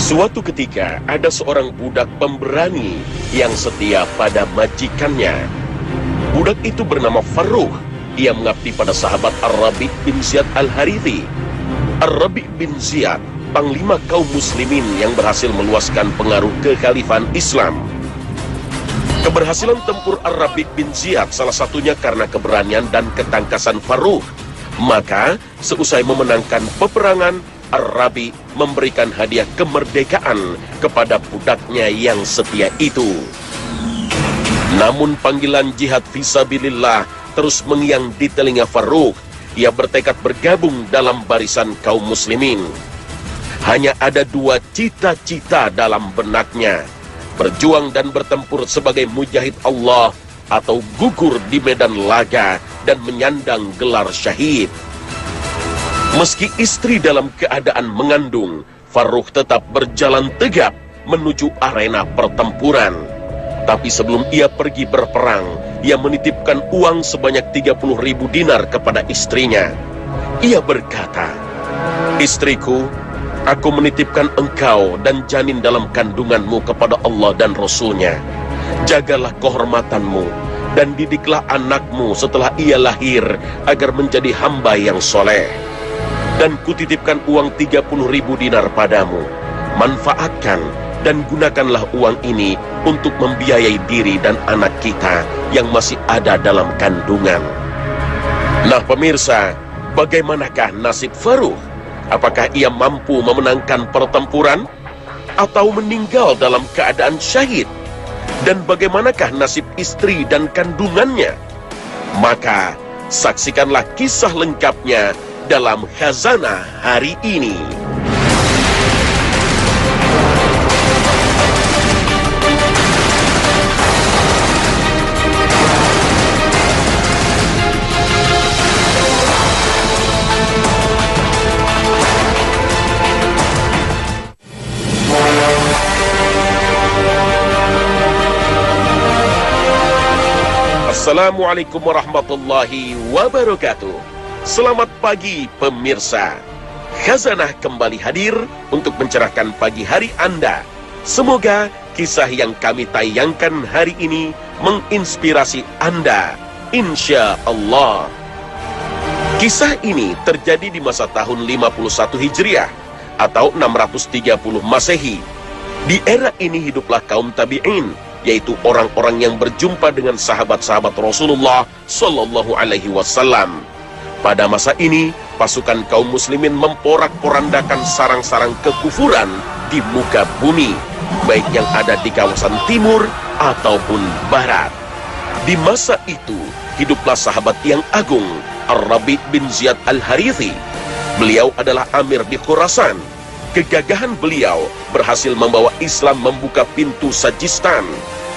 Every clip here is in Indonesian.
Suatu ketika ada seorang budak pemberani yang setia pada majikannya. Budak itu bernama Farruh. Ia mengabdi pada sahabat Ar-Rabi' bin Ziyad Al-Harithi. Ar-Rabi' bin Ziyad, panglima kaum muslimin yang berhasil meluaskan pengaruh kekhalifahan Islam. Keberhasilan tempur Ar-Rabi' bin Ziyad salah satunya karena keberanian dan ketangkasan Farruh. Maka, seusai memenangkan peperangan, Ar-Rabi' memberikan hadiah kemerdekaan kepada budaknya yang setia itu. Namun panggilan jihad fisabilillah terus mengiang di telinga Farruh. Ia bertekad bergabung dalam barisan kaum muslimin. Hanya ada dua cita-cita dalam benaknya: berjuang dan bertempur sebagai mujahid Allah, atau gugur di medan laga dan menyandang gelar syahid. Meski istri dalam keadaan mengandung, Farruh tetap berjalan tegap menuju arena pertempuran. Tapi sebelum ia pergi berperang, ia menitipkan uang sebanyak 30.000 dinar kepada istrinya. Ia berkata, "Istriku, aku menitipkan engkau dan janin dalam kandunganmu kepada Allah dan Rasul-Nya. Jagalah kehormatanmu dan didiklah anakmu setelah ia lahir agar menjadi hamba yang soleh. Dan kutitipkan uang 30.000 dinar padamu. Manfaatkan dan gunakanlah uang ini untuk membiayai diri dan anak kita yang masih ada dalam kandungan." Nah pemirsa, bagaimanakah nasib Farruh? Apakah ia mampu memenangkan pertempuran atau meninggal dalam keadaan syahid? Dan bagaimanakah nasib istri dan kandungannya? Maka saksikanlah kisah lengkapnya dalam Khazanah hari ini. Assalamualaikum warahmatullahi wabarakatuh. Selamat pagi pemirsa. Khazanah kembali hadir untuk mencerahkan pagi hari Anda. Semoga kisah yang kami tayangkan hari ini menginspirasi Anda, insya Allah. Kisah ini terjadi di masa tahun 51 Hijriah atau 630 Masehi. Di era ini hiduplah kaum tabi'in, yaitu orang-orang yang berjumpa dengan sahabat-sahabat Rasulullah Sallallahu Alaihi Wasallam. Pada masa ini, pasukan kaum muslimin memporak-porandakan sarang-sarang kekufuran di muka bumi, baik yang ada di kawasan timur ataupun barat. Di masa itu, hiduplah sahabat yang agung, Ar-Rabi' bin Ziyad Al-Harithi. Beliau adalah amir di Khurasan. Kegagahan beliau berhasil membawa Islam membuka pintu Sajistan.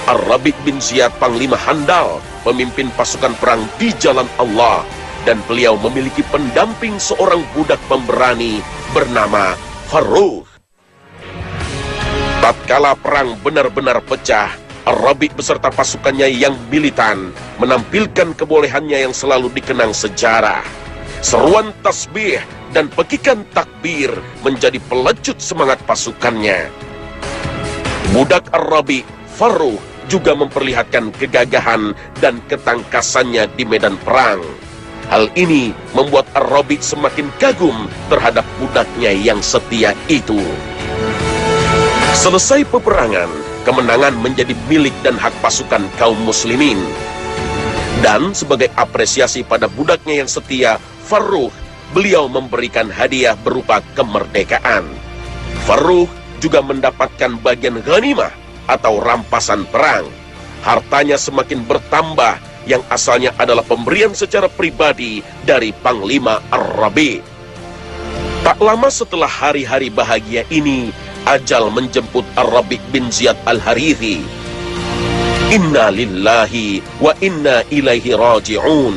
Ar-Rabi' bin Ziyad panglima handal, pemimpin pasukan perang di jalan Allah. Dan beliau memiliki pendamping seorang budak pemberani bernama Farruh. Tatkala perang benar-benar pecah, Ar-Rabi' beserta pasukannya yang militan menampilkan kebolehannya yang selalu dikenang sejarah. Seruan tasbih dan pekikan takbir menjadi pelecut semangat pasukannya. Budak Ar-Rabi', Farruh, juga memperlihatkan kegagahan dan ketangkasannya di medan perang. Hal ini membuat Ar-Rabi' semakin kagum terhadap budaknya yang setia itu. Selesai peperangan, kemenangan menjadi milik dan hak pasukan kaum muslimin. Dan sebagai apresiasi pada budaknya yang setia, Farruh, beliau memberikan hadiah berupa kemerdekaan. Farruh juga mendapatkan bagian ghanimah atau rampasan perang. Hartanya semakin bertambah, yang asalnya adalah pemberian secara pribadi dari Panglima Ar-Rabi'. Tak lama setelah hari-hari bahagia ini, ajal menjemput Ar-Rabi' bin Ziyad Al-Harithi. Inna lillahi wa inna ilaihi raji'un.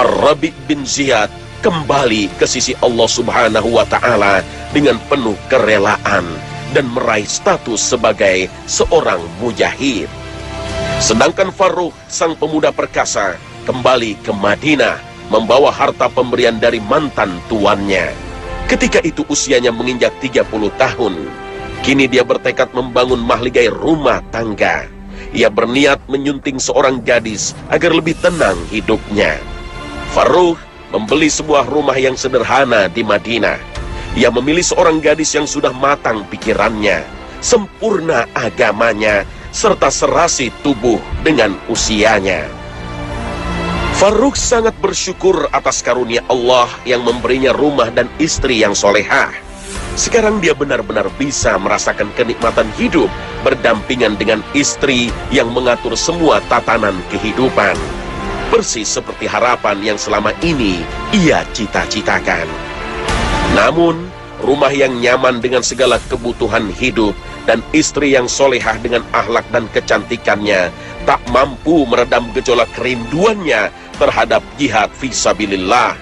Ar-Rabi' bin Ziyad kembali ke sisi Allah Subhanahu wa Ta'ala dengan penuh kerelaan dan meraih status sebagai seorang mujahid. Sedangkan Farruh, sang pemuda perkasa, kembali ke Madinah membawa harta pemberian dari mantan tuannya. Ketika itu usianya menginjak 30 tahun. Kini dia bertekad membangun mahligai rumah tangga. Ia berniat menyunting seorang gadis agar lebih tenang hidupnya. Farukh membeli sebuah rumah yang sederhana di Madinah. Ia memilih seorang gadis yang sudah matang pikirannya, sempurna agamanya, serta serasi tubuh dengan usianya. Farukh sangat bersyukur atas karunia Allah yang memberinya rumah dan istri yang solehah. Sekarang dia benar-benar bisa merasakan kenikmatan hidup berdampingan dengan istri yang mengatur semua tatanan kehidupan. Persis seperti harapan yang selama ini ia cita-citakan. Namun, rumah yang nyaman dengan segala kebutuhan hidup dan istri yang solehah dengan akhlak dan kecantikannya tak mampu meredam gejolak kerinduannya terhadap jihad fisabilillah.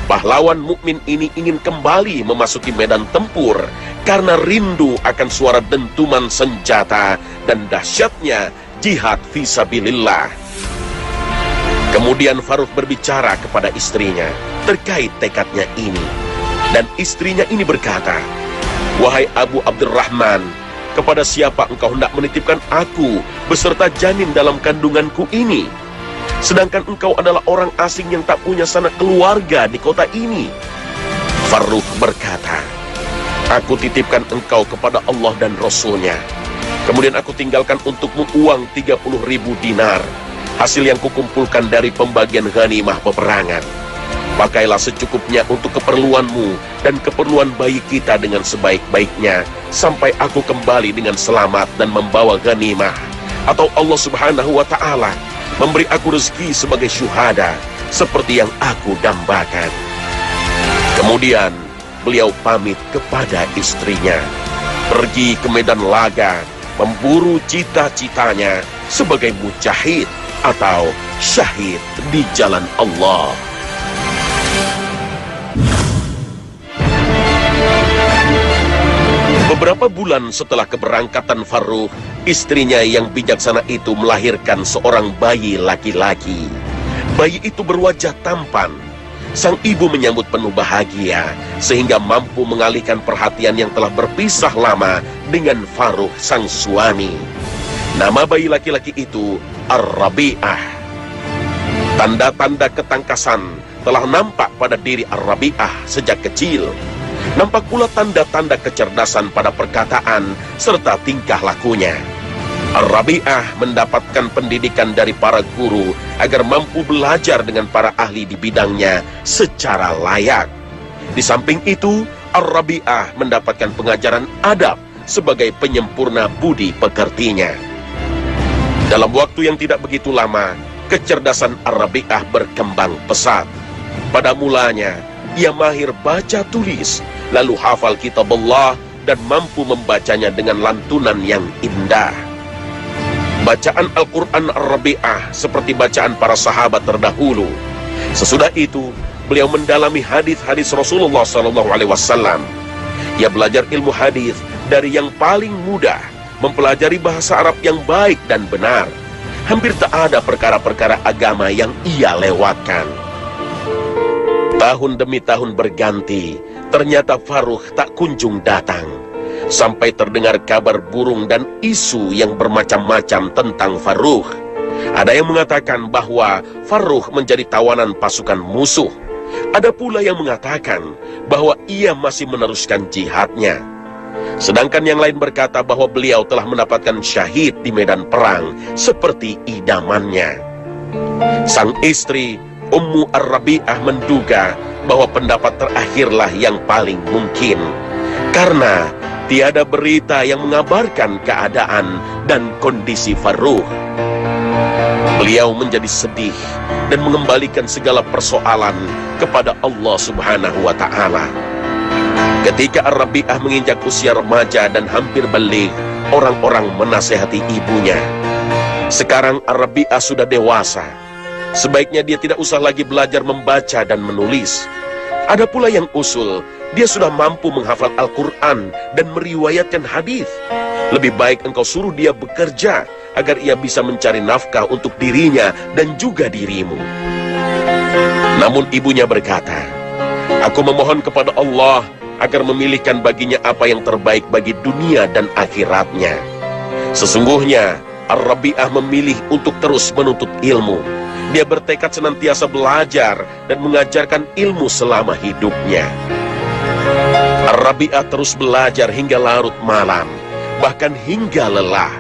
Pahlawan mukmin ini ingin kembali memasuki medan tempur karena rindu akan suara dentuman senjata dan dahsyatnya jihad fisabilillah. Kemudian Farukh berbicara kepada istrinya terkait tekadnya ini. Dan istrinya ini berkata, "Wahai Abu Abdurrahman, kepada siapa engkau hendak menitipkan aku beserta janin dalam kandunganku ini? Sedangkan engkau adalah orang asing yang tak punya sanak keluarga di kota ini." Farukh berkata, "Aku titipkan engkau kepada Allah dan Rasul-Nya. Kemudian aku tinggalkan untukmu uang 30.000 dinar, hasil yang kukumpulkan dari pembagian ghanimah peperangan. Pakailah secukupnya untuk keperluanmu dan keperluan bayi kita dengan sebaik-baiknya, sampai aku kembali dengan selamat dan membawa ghanimah, atau Allah Subhanahu wa Ta'ala memberi aku rezeki sebagai syuhada seperti yang aku dambakan." Kemudian beliau pamit kepada istrinya, pergi ke medan laga, memburu cita-citanya sebagai mujahid atau syahid di jalan Allah. Beberapa bulan setelah keberangkatan Farukh, istrinya yang bijaksana itu melahirkan seorang bayi laki-laki. Bayi itu berwajah tampan. Sang ibu menyambut penuh bahagia, sehingga mampu mengalihkan perhatian yang telah berpisah lama dengan Farukh sang suami. Nama bayi laki-laki itu Ar-Rabi'ah. Tanda-tanda ketangkasan telah nampak pada diri Ar-Rabi'ah sejak kecil. Nampak pula tanda-tanda kecerdasan pada perkataan serta tingkah lakunya. Ar-Rabi'ah mendapatkan pendidikan dari para guru agar mampu belajar dengan para ahli di bidangnya secara layak. Di samping itu, Ar-Rabi'ah mendapatkan pengajaran adab sebagai penyempurna budi pekertinya. Dalam waktu yang tidak begitu lama, kecerdasan Ar-Rabi'ah berkembang pesat. Pada mulanya, ia mahir baca tulis, lalu hafal kitab Allah dan mampu membacanya dengan lantunan yang indah. Bacaan Al-Quran Ar-Rabi'ah seperti bacaan para sahabat terdahulu. Sesudah itu, beliau mendalami hadis-hadis Rasulullah SAW. Ia belajar ilmu hadis dari yang paling mudah, mempelajari bahasa Arab yang baik dan benar. Hampir tak ada perkara-perkara agama yang ia lewatkan. Tahun demi tahun berganti, ternyata Farukh tak kunjung datang. Sampai terdengar kabar burung dan isu yang bermacam-macam tentang Farukh. Ada yang mengatakan bahwa Farukh menjadi tawanan pasukan musuh. Ada pula yang mengatakan bahwa ia masih meneruskan jihadnya. Sedangkan yang lain berkata bahwa beliau telah mendapatkan syahid di medan perang seperti idamannya. Sang istri Ummu Ar-Rabi'ah menduga bahwa pendapat terakhirlah yang paling mungkin, karena tiada berita yang mengabarkan keadaan dan kondisi Farukh. Beliau menjadi sedih dan mengembalikan segala persoalan kepada Allah Subhanahu wa Ta'ala. Ketika Ar-Rabi'ah menginjak usia remaja dan hampir baligh, orang-orang menasehati ibunya. Sekarang Ar-Rabi'ah sudah dewasa. Sebaiknya dia tidak usah lagi belajar membaca dan menulis. Ada pula yang usul, dia sudah mampu menghafal Al-Quran dan meriwayatkan hadis. Lebih baik engkau suruh dia bekerja agar ia bisa mencari nafkah untuk dirinya dan juga dirimu. Namun ibunya berkata, "Aku memohon kepada Allah agar memilihkan baginya apa yang terbaik bagi dunia dan akhiratnya. Sesungguhnya Ar-Rabi'ah memilih untuk terus menuntut ilmu. Dia bertekad senantiasa belajar dan mengajarkan ilmu selama hidupnya. Ar-Rabi'ah terus belajar hingga larut malam, bahkan hingga lelah.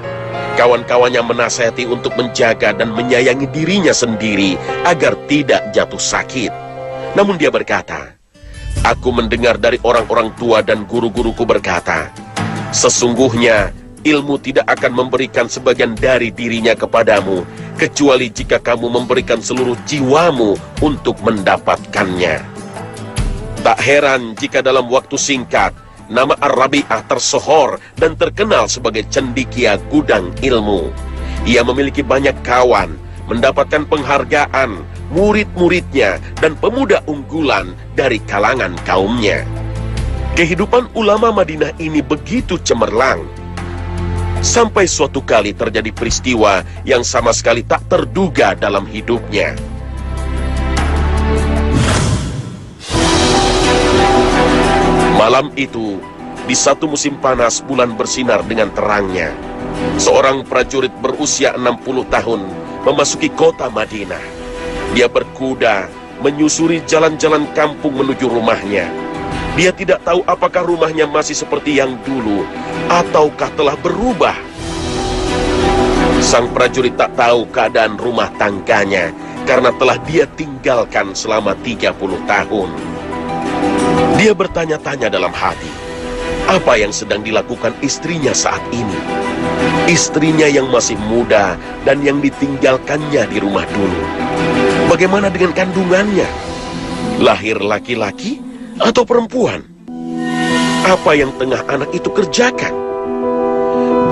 Kawan-kawannya menasihati untuk menjaga dan menyayangi dirinya sendiri agar tidak jatuh sakit. Namun dia berkata, "Aku mendengar dari orang-orang tua dan guru-guruku berkata, sesungguhnya ilmu tidak akan memberikan sebagian dari dirinya kepadamu, kecuali jika kamu memberikan seluruh jiwamu untuk mendapatkannya." Tak heran jika dalam waktu singkat, nama Ar-Rabi'ah tersohor dan terkenal sebagai cendekia gudang ilmu. Ia memiliki banyak kawan, mendapatkan penghargaan, murid-muridnya, dan pemuda unggulan dari kalangan kaumnya. Kehidupan ulama Madinah ini begitu cemerlang. Sampai suatu kali terjadi peristiwa yang sama sekali tak terduga dalam hidupnya. Malam itu, di satu musim panas, bulan bersinar dengan terangnya. Seorang prajurit berusia 60 tahun memasuki kota Madinah. Dia berkuda, menyusuri jalan-jalan kampung menuju rumahnya. Dia tidak tahu apakah rumahnya masih seperti yang dulu, ataukah telah berubah. Sang prajurit tak tahu keadaan rumah tangganya, karena telah dia tinggalkan selama 30 tahun. Dia bertanya-tanya dalam hati, apa yang sedang dilakukan istrinya saat ini? Istrinya yang masih muda dan yang ditinggalkannya di rumah dulu. Bagaimana dengan kandungannya? Lahir laki-laki atau perempuan? Apa yang tengah anak itu kerjakan?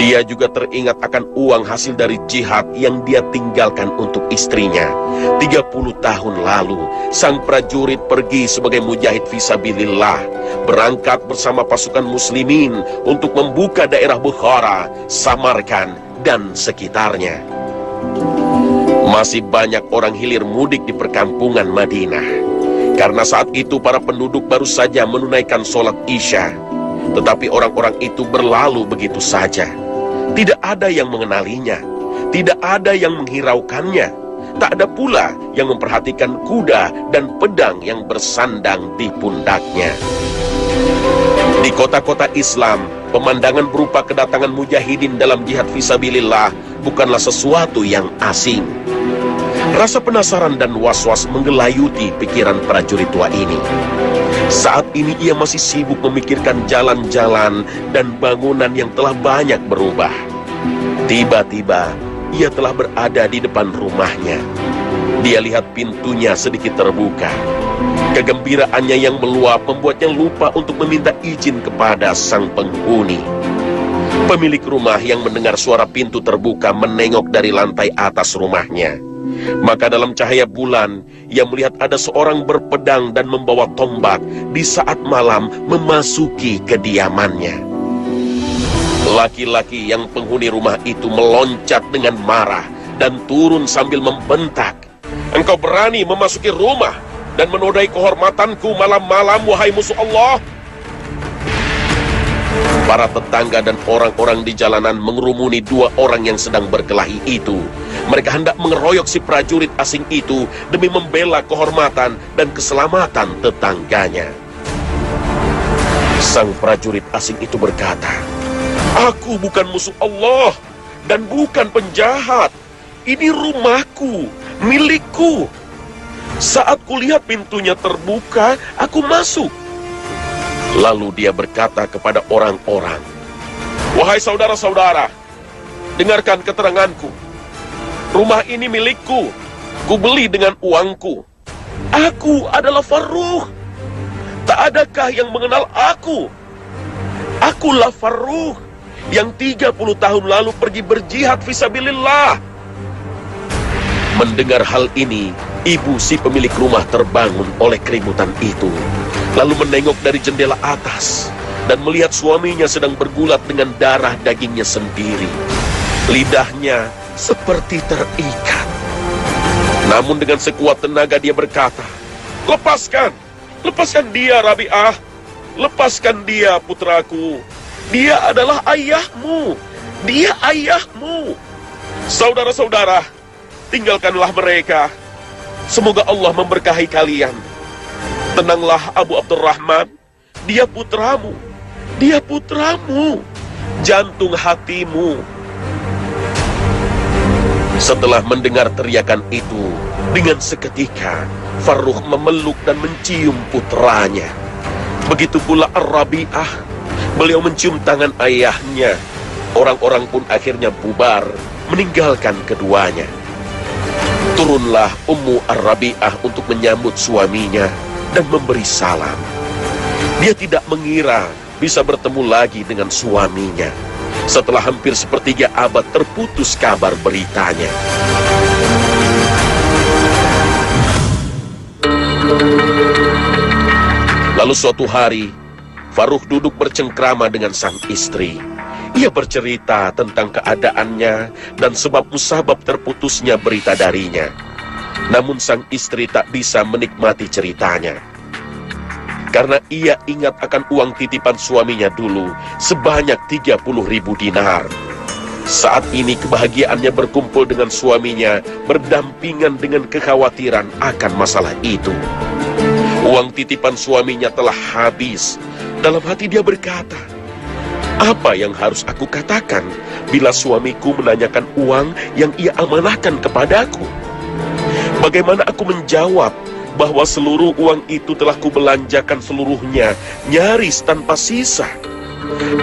Dia juga teringat akan uang hasil dari jihad yang dia tinggalkan untuk istrinya. 30 tahun lalu, sang prajurit pergi sebagai mujahid fisabilillah, berangkat bersama pasukan muslimin untuk membuka daerah Bukhara, Samarkand, dan sekitarnya. Masih banyak orang hilir mudik di perkampungan Madinah, karena saat itu para penduduk baru saja menunaikan sholat Isya. Tetapi orang-orang itu berlalu begitu saja. Tidak ada yang mengenalinya, tidak ada yang menghiraukannya, tak ada pula yang memperhatikan kuda dan pedang yang bersandang di pundaknya. Di kota-kota Islam, pemandangan berupa kedatangan mujahidin dalam jihad fisabilillah bukanlah sesuatu yang asing. Rasa penasaran dan was-was menggelayuti pikiran prajurit tua ini. Saat ini ia masih sibuk memikirkan jalan-jalan dan bangunan yang telah banyak berubah. Tiba-tiba, ia telah berada di depan rumahnya. Dia lihat pintunya sedikit terbuka. Kegembiraannya yang meluap membuatnya lupa untuk meminta izin kepada sang penghuni. Pemilik rumah yang mendengar suara pintu terbuka menengok dari lantai atas rumahnya. Maka dalam cahaya bulan, ia melihat ada seorang berpedang dan membawa tombak di saat malam memasuki kediamannya. Laki-laki yang penghuni rumah itu meloncat dengan marah dan turun sambil membentak, "Engkau berani memasuki rumah dan menodai kehormatanku malam-malam, wahai musuh Allah!" Para tetangga dan orang-orang di jalanan mengerumuni dua orang yang sedang berkelahi itu. Mereka hendak mengeroyok si prajurit asing itu demi membela kehormatan dan keselamatan tetangganya. Sang prajurit asing itu berkata, "Aku bukan musuh Allah dan bukan penjahat. Ini rumahku, milikku. Saat kulihat pintunya terbuka, aku masuk." Lalu dia berkata kepada orang-orang, "Wahai saudara-saudara, dengarkan keteranganku. Rumah ini milikku, kubeli dengan uangku. Aku adalah Farruh. Tak adakah yang mengenal aku? Akulah Farruh yang 30 tahun lalu pergi berjihad fisabilillah." Mendengar hal ini, ibu si pemilik rumah terbangun oleh keributan itu, lalu menengok dari jendela atas dan melihat suaminya sedang bergulat dengan darah dagingnya sendiri. Lidahnya seperti terikat. Namun dengan sekuat tenaga dia berkata, "Lepaskan dia, Rabi'ah. lepaskan dia, putraku. Dia adalah ayahmu. Dia ayahmu. Saudara-saudara, tinggalkanlah mereka. Semoga Allah memberkahi kalian. Tenanglah Abu Abdurrahman. Dia putramu. Dia putramu. Jantung hatimu. Setelah mendengar teriakan itu, dengan seketika Farrukh memeluk dan mencium putranya. Begitu pula Ar-Rabi'ah. Beliau mencium tangan ayahnya. Orang-orang pun akhirnya bubar, meninggalkan keduanya. Turunlah Ummu Ar-Rabi'ah untuk menyambut suaminya dan memberi salam. Dia tidak mengira bisa bertemu lagi dengan suaminya setelah hampir sepertiga abad terputus kabar beritanya. Lalu suatu hari, Farrukh duduk bercengkrama dengan sang istri. Ia bercerita tentang keadaannya dan sebab musabab terputusnya berita darinya. Namun sang istri tak bisa menikmati ceritanya, karena ia ingat akan uang titipan suaminya dulu sebanyak 30.000 dinar. Saat ini kebahagiaannya berkumpul dengan suaminya berdampingan dengan kekhawatiran akan masalah itu. Uang titipan suaminya telah habis. Dalam hati dia berkata, apa yang harus aku katakan bila suamiku menanyakan uang yang ia amanahkan kepadaku? Bagaimana aku menjawab bahwa seluruh uang itu telah kubelanjakan seluruhnya, nyaris tanpa sisa?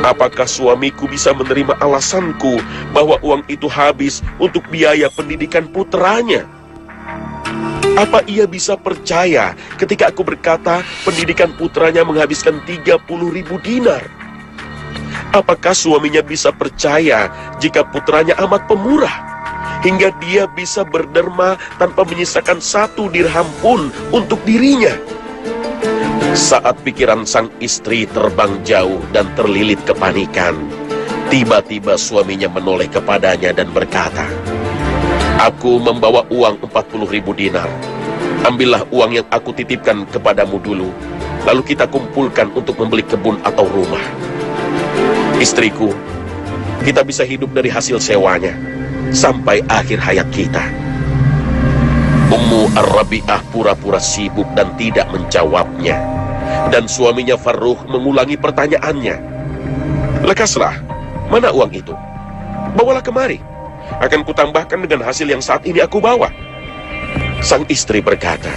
Apakah suamiku bisa menerima alasanku bahwa uang itu habis untuk biaya pendidikan putranya? Apa ia bisa percaya ketika aku berkata pendidikan putranya menghabiskan 30.000 dinar? Apakah suaminya bisa percaya jika putranya amat pemurah, hingga dia bisa berderma tanpa menyisakan 1 dirham pun untuk dirinya? Saat pikiran sang istri terbang jauh dan terlilit kepanikan, tiba-tiba suaminya menoleh kepadanya dan berkata, aku membawa uang 40.000 dinar. Ambillah uang yang aku titipkan kepadamu dulu, lalu kita kumpulkan untuk membeli kebun atau rumah. Istriku, kita bisa hidup dari hasil sewanya sampai akhir hayat kita. Ummu Ar-Rabi'ah pura-pura sibuk dan tidak menjawabnya. Dan suaminya Farrukh mengulangi pertanyaannya. Lekaslah, mana uang itu? Bawalah kemari. Akan kutambahkan dengan hasil yang saat ini aku bawa. Sang istri berkata,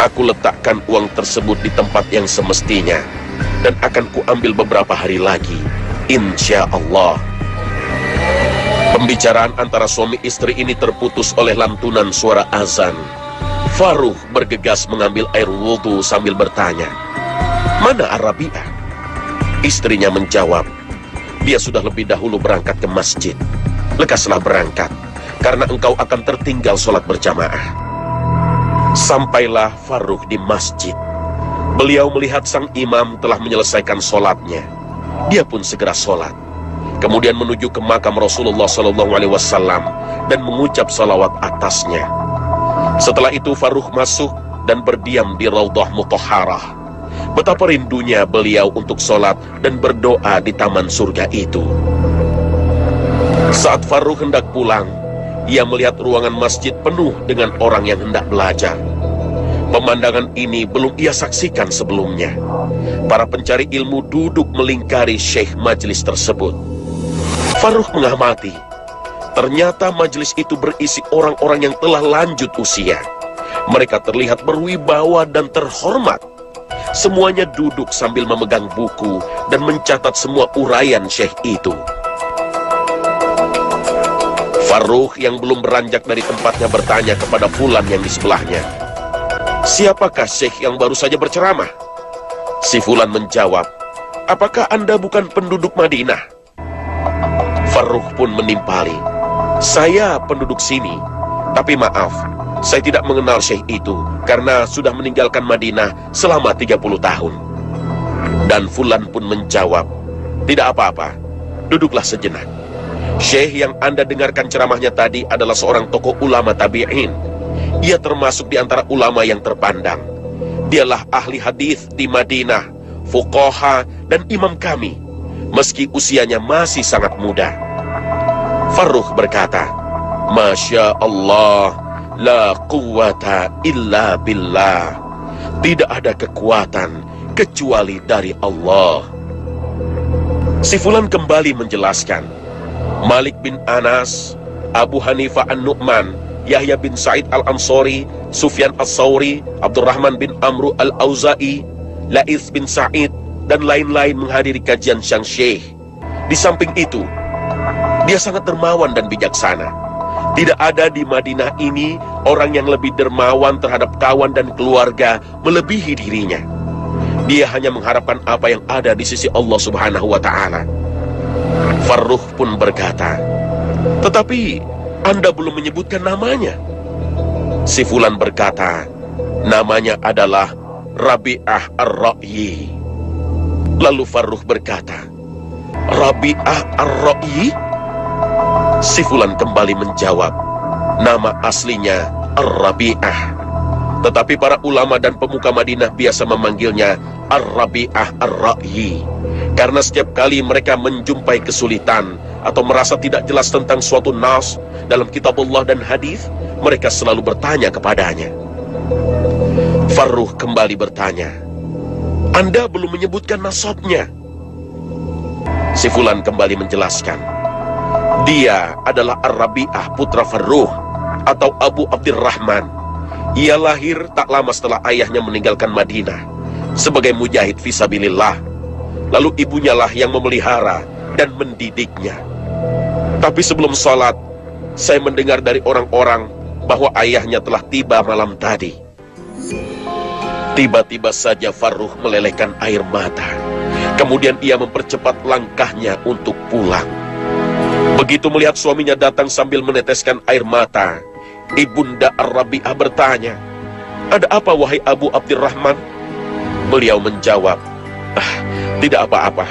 aku letakkan uang tersebut di tempat yang semestinya, dan akan kuambil beberapa hari lagi, insya Allah. Pembicaraan antara suami istri ini terputus oleh lantunan suara azan. Farrukh bergegas mengambil air wudhu sambil bertanya, mana Ar-Rabi'ah? Istrinya menjawab, dia sudah lebih dahulu berangkat ke masjid. Lekaslah berangkat, karena engkau akan tertinggal sholat berjamaah. Sampailah Farrukh di masjid. Beliau melihat sang imam telah menyelesaikan sholatnya. Dia pun segera sholat, kemudian menuju ke makam Rasulullah SAW dan mengucap salawat atasnya. Setelah itu Farrukh masuk dan berdiam di Raudhah Mutahharah. Betapa rindunya beliau untuk sholat dan berdoa di taman surga itu. Saat Farrukh hendak pulang, ia melihat ruangan masjid penuh dengan orang yang hendak belajar. Pemandangan ini belum ia saksikan sebelumnya. Para pencari ilmu duduk melingkari syekh majelis tersebut. Farrukh mengamati, ternyata majelis itu berisi orang-orang yang telah lanjut usia. Mereka terlihat berwibawa dan terhormat. Semuanya duduk sambil memegang buku dan mencatat semua uraian syekh itu. Farrukh yang belum beranjak dari tempatnya bertanya kepada fulan yang di sebelahnya, siapakah syekh yang baru saja berceramah? Si fulan menjawab, apakah Anda bukan penduduk Madinah? Farrukh pun menimpali, saya penduduk sini, tapi maaf, saya tidak mengenal syekh itu karena sudah meninggalkan Madinah selama 30 tahun. Dan fulan pun menjawab, tidak apa-apa, duduklah sejenak. Syekh yang Anda dengarkan ceramahnya tadi adalah seorang tokoh ulama tabi'in. Ia termasuk di antara ulama yang terpandang. Dialah ahli hadis di Madinah, fuqaha, dan imam kami, meski usianya masih sangat muda. Farrukh berkata, Masya Allah, la quwata illa billah. Tidak ada kekuatan kecuali dari Allah. Si Fulan kembali menjelaskan, Malik bin Anas, Abu Hanifah An-Nu'man, Yahya bin Sa'id Al-Ansari, Sufyan As-Sawri, Abdurrahman bin Amru Al-Auza'i, Laith bin Sa'id, dan lain-lain menghadiri kajian sang syekh. Di samping itu, dia sangat dermawan dan bijaksana. Tidak ada di Madinah ini orang yang lebih dermawan terhadap kawan dan keluarga melebihi dirinya. Dia hanya mengharapkan apa yang ada di sisi Allah Subhanahu wa Ta'ala. Farrukh pun berkata, tetapi Anda belum menyebutkan namanya. Si Fulan berkata, namanya adalah Rabi'ah Ar-Ra'yi. Lalu Farrukh berkata, Rabi'ah Ar-Ra'yi? Si Fulan kembali menjawab, nama aslinya Ar-Rabi'ah, tetapi para ulama dan pemuka Madinah biasa memanggilnya Ar-Rabi'ah Ar-Ra'yi, karena setiap kali mereka menjumpai kesulitan atau merasa tidak jelas tentang suatu nas dalam kitabullah dan hadis, mereka selalu bertanya kepadanya. Farrukh kembali bertanya, Anda belum menyebutkan nasabnya. Si Fulan kembali menjelaskan, dia adalah Ar-Rabi'ah putra Farrukh atau Abu Abdurrahman. Ia lahir tak lama setelah ayahnya meninggalkan Madinah sebagai mujahid fisabilillah. Lalu ibunya lah yang memelihara dan mendidiknya. Tapi sebelum sholat, saya mendengar dari orang-orang bahwa ayahnya telah tiba malam tadi. Tiba-tiba saja Farrukh melelehkan air mata. Kemudian ia mempercepat langkahnya untuk pulang. Begitu melihat suaminya datang sambil meneteskan air mata, Ibunda Ar-Rabi'ah bertanya, ada apa wahai Abu Abdurrahman? Beliau menjawab, tidak apa-apa.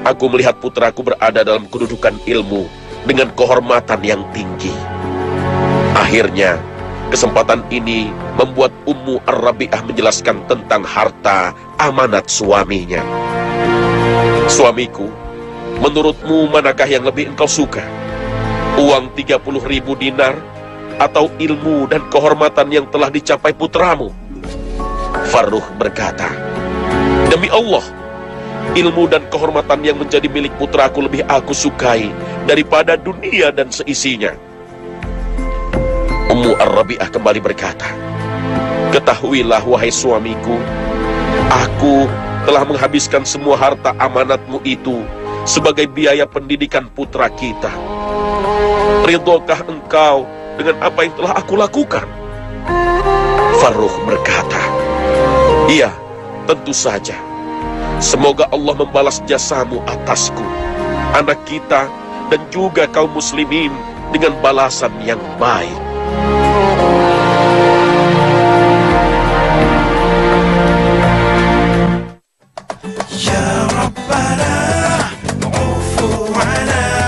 Aku melihat putraku berada dalam kedudukan ilmu dengan kehormatan yang tinggi. Akhirnya, kesempatan ini membuat Ummu Ar-Rabi'ah menjelaskan tentang harta amanat suaminya. Suamiku, menurutmu manakah yang lebih engkau suka? Uang 30.000 dinar atau ilmu dan kehormatan yang telah dicapai putramu? Farrukh berkata, demi Allah, ilmu dan kehormatan yang menjadi milik putraku lebih aku sukai daripada dunia dan seisinya. Ummu Ar-Rabi'ah kembali berkata, ketahuilah wahai suamiku, aku telah menghabiskan semua harta amanatmu itu sebagai biaya pendidikan putra kita. Ridhokah engkau dengan apa yang telah aku lakukan? Farrukh berkata, iya, tentu saja. Semoga Allah membalas jasamu atasku, anak kita, dan juga kaum muslimin dengan balasan yang baik.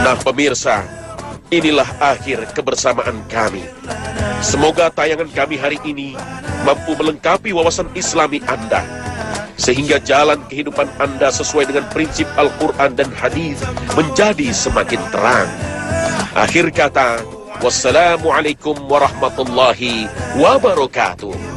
Nah pemirsa, inilah akhir kebersamaan kami. Semoga tayangan kami hari ini mampu melengkapi wawasan Islami Anda, sehingga jalan kehidupan Anda sesuai dengan prinsip Al-Quran dan hadis menjadi semakin terang. Akhir kata, wassalamualaikum warahmatullahi wabarakatuh.